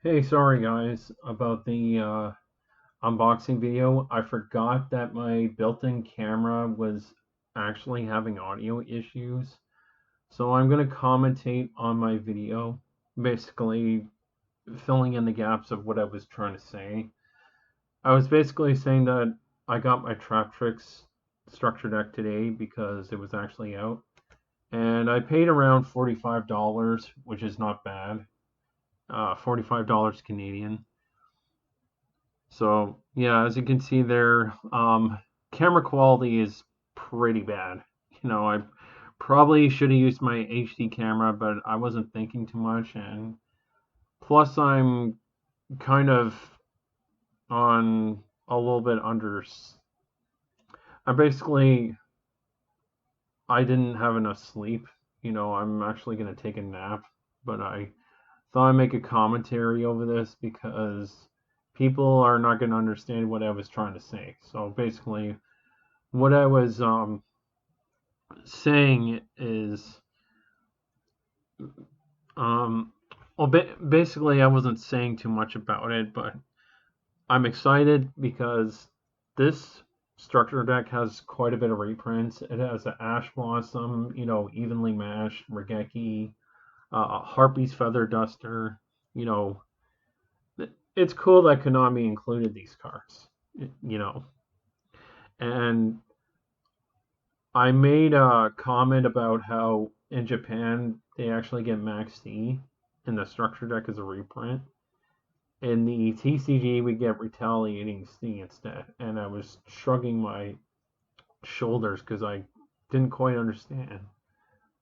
Hey, sorry guys about the unboxing video. I forgot that my built-in camera was actually having audio issues. So I'm going to commentate on my video, basically filling in the gaps of what I was trying to say. I was basically saying that I got my Traptrix structure deck today because it was actually out. And I paid around $45, which is not bad. $45 Canadian. So yeah, as you can see there, camera quality is pretty bad. I probably should have used my HD camera, but I wasn't thinking too much, and plus I'm kind of on a little bit under. I basically I didn't have enough sleep. I'm actually gonna take a nap, but I thought I'd make a commentary over this because people are not going to understand what I was trying to say. So basically, what I was saying is, um, well, basically, I wasn't saying too much about it, but I'm excited because this structure deck has quite a bit of reprints. It has an Ash Blossom, evenly matched, Regeki, Harpy's Feather Duster. You know, it's cool that Konami included these cards. You know, and I made a comment about how in Japan they actually get Max D in the structure deck as a reprint. In the TCG we get Retaliating C instead, and I was shrugging my shoulders because I didn't quite understand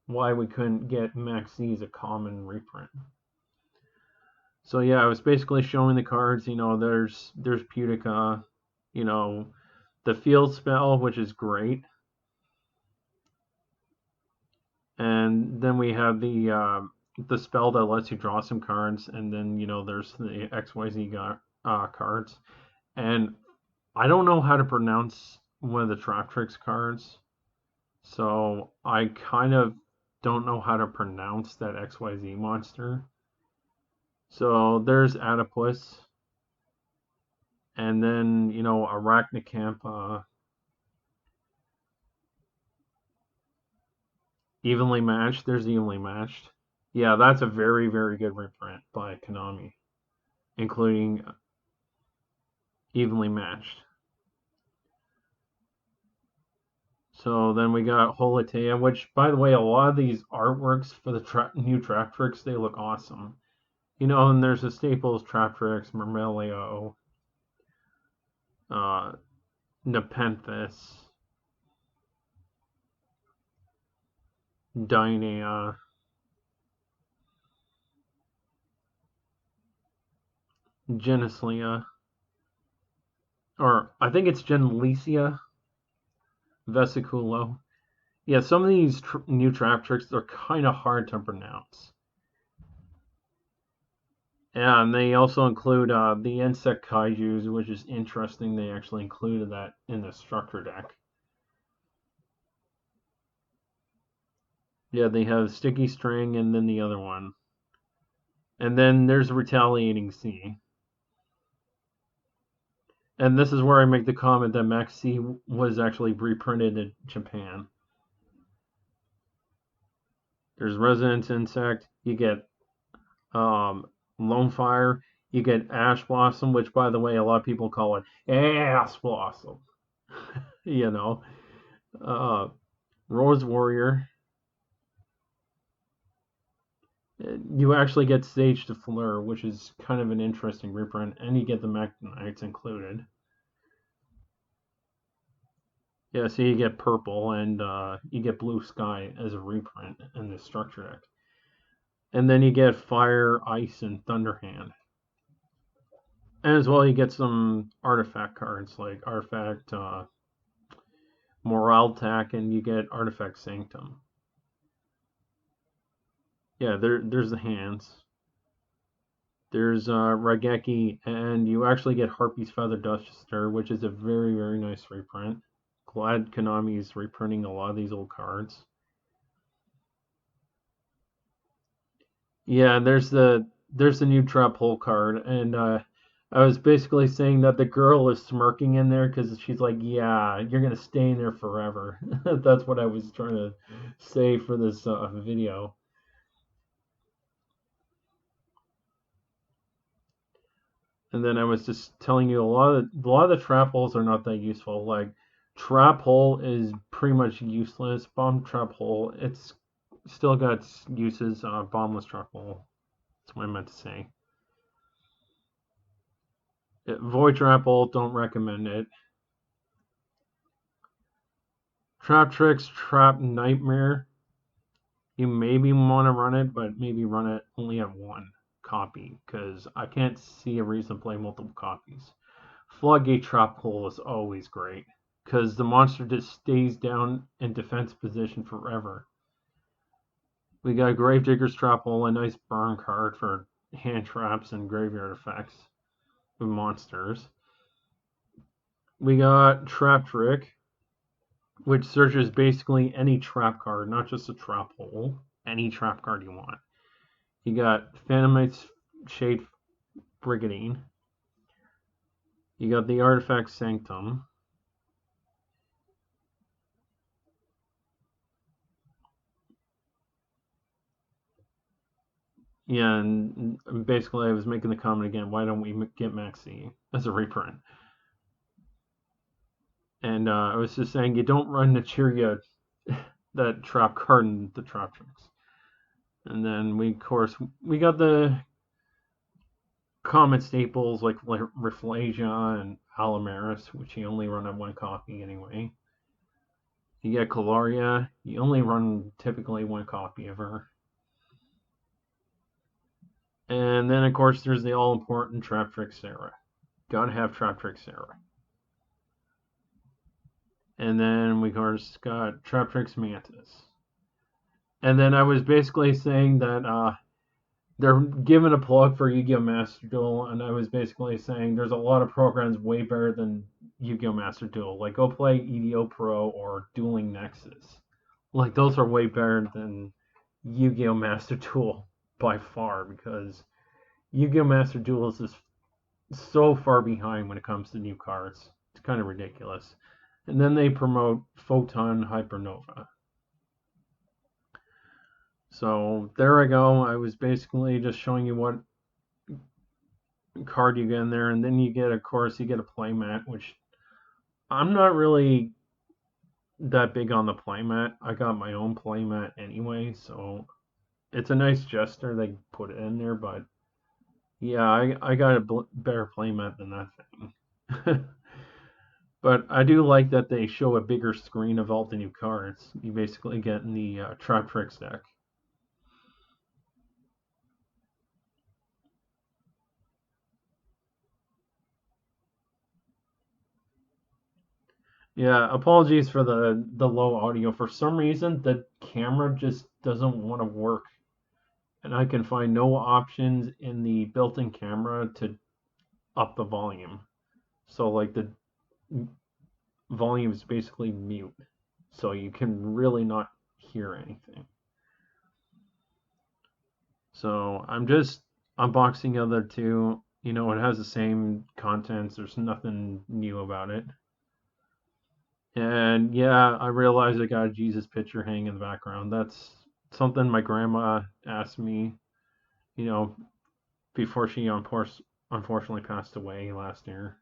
why we couldn't get Max D as a common reprint. So yeah, I was basically showing the cards. There's Pudica, you know, the field spell, which is great. And then we have the spell that lets you draw some cards, and then there's the XYZ cards. And I don't know how to pronounce one of the Traptrix cards, so I kind of don't know how to pronounce that XYZ monster. So there's Adipus, and then Arachnicamp, evenly matched. There's evenly matched. Yeah, that's a very very good reprint by Konami, including evenly matched. So then we got Holitea, which, by the way, a lot of these artworks for the new Traptrix, they look awesome. And there's the staples Traptrix, Myrmelio, uh, Nepenthes, Dynea, Geneslia, or I think it's Genelesia, Vesiculo. Yeah, some of these new Traptrix are kind of hard to pronounce. And they also include the insect kaijus, which is interesting. They actually included that in the structure deck. Yeah, they have Sticky String and then the other one. And then there's Retaliating C. And this is where I make the comment that Max C was actually reprinted in Japan. There's Resonance Insect. You get Lone Fire. You get Ash Blossom, which, by the way, a lot of people call it Ash Blossom. you know. Uh, Rose Warrior. You actually get Sage to Fleur, which is kind of an interesting reprint, and you get the Mechanites included. Yeah, so you get purple and you get blue sky as a reprint in this structure deck. And then you get fire, ice, and thunderhand. And as well, you get some artifact cards like artifact Moraltac, and you get artifact Sanctum. Yeah, there's the hands. There's Raigeki, and you actually get Harpy's Feather Duster, which is a very, very nice reprint. Glad Konami's reprinting a lot of these old cards. Yeah, there's there's a new trap hole card, and I was basically saying that the girl is smirking in there because she's like, "Yeah, you're gonna stay in there forever." That's what I was trying to say for this video. And then I was just telling you a lot of the trap holes are not that useful. Like trap hole is pretty much useless. Bomb trap hole, it's still got its uses. Bombless trap hole. That's what I meant to say. Void trap hole, don't recommend it. Traptrix, Trap Nightmare. You maybe want to run it, but maybe run it only at one copy because I can't see a reason to play multiple copies. Floodgate Trap Hole is always great because the monster just stays down in defense position forever. We got Gravedigger's Trap Hole, a nice burn card for hand traps and graveyard effects with monsters. We got Traptrix, which searches basically any trap card, not just a trap hole, any trap card you want. You got Phantomite's Shade Brigandine. You got the Artifact Sanctum. Yeah, and basically I was making the comment again, why don't we get Maxi as a reprint? And I was just saying, you don't run Nichiria, that trap card in the Traptrix. And then we, of course, we got the common staples like Rafflesia and Alamaris, which you only run on one copy anyway. You get Caloria, you only run typically one copy of her. And then, of course, there's the all important Traptrix Sarah. Gotta have Traptrix Sarah. And then we, of course, got Traptrix Mantis. And then I was basically saying that they're giving a plug for Yu-Gi-Oh! Master Duel, and I was basically saying there's a lot of programs way better than Yu-Gi-Oh! Master Duel. Like, go play EDO Pro or Dueling Nexus. Like, those are way better than Yu-Gi-Oh! Master Duel by far, because Yu-Gi-Oh! Master Duel is just so far behind when it comes to new cards. It's kind of ridiculous. And then they promote Photon Hypernova. So there I go. I was basically just showing you what card you get in there, and then you get, of course, you get a playmat, which I'm not really that big on the playmat. I got my own playmat anyway, so it's a nice gesture they put it in there, but yeah, I got a better playmat than that thing. But I do like that they show a bigger screen of all the new cards you basically get in the Traptrix deck. Yeah, apologies for the low audio. For some reason, the camera just doesn't want to work, and I can find no options in the built-in camera to up the volume. So like the volume is basically mute, so you can really not hear anything. So I'm just unboxing the other two. You know, it has the same contents. There's nothing new about it. And yeah, I realize I got a Jesus picture hanging in the background. That's something my grandma asked me, you know, before she unfortunately passed away last year.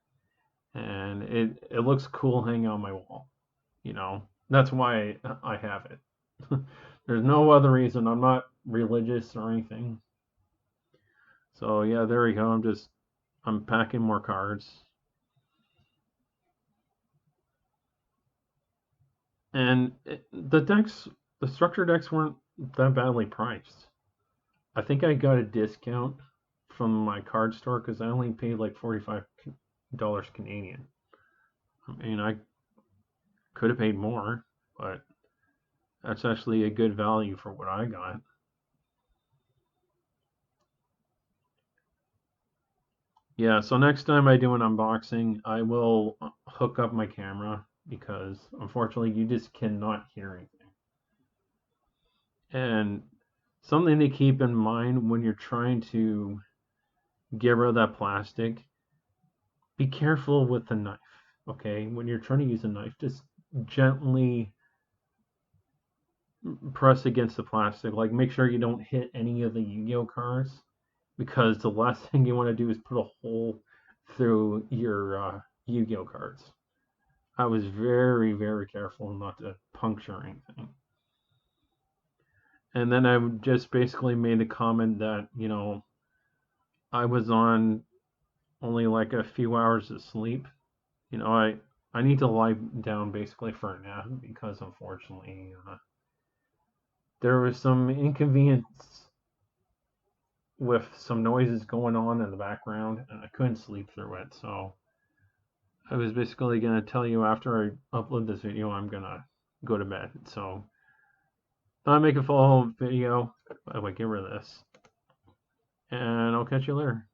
And it looks cool hanging on my wall. You know, that's why I have it. There's no other reason. I'm not religious or anything. So yeah, there we go. I'm packing more cards. And the structure decks weren't that badly priced. I think I got a discount from my card store because I only paid like $45 Canadian. I mean, I could have paid more, but that's actually a good value for what I got. Yeah, so next time I do an unboxing, I will hook up my camera because unfortunately you just cannot hear anything. And something to keep in mind when you're trying to get rid of that plastic. Be careful with the knife, okay? When you're trying to use a knife, just gently press against the plastic. Like, make sure you don't hit any of the Yu-Gi-Oh cards, because the last thing you want to do is put a hole through your Yu-Gi-Oh cards. I was very, very careful not to puncture anything. And then I just basically made the comment that, I was on only like a few hours of sleep. I need to lie down basically for a nap, because unfortunately there was some inconvenience with some noises going on in the background, and I couldn't sleep through it. So I was basically gonna tell you after I upload this video I'm gonna go to bed. So I'll make a follow-up video. By the way, get rid of this, and I'll catch you later.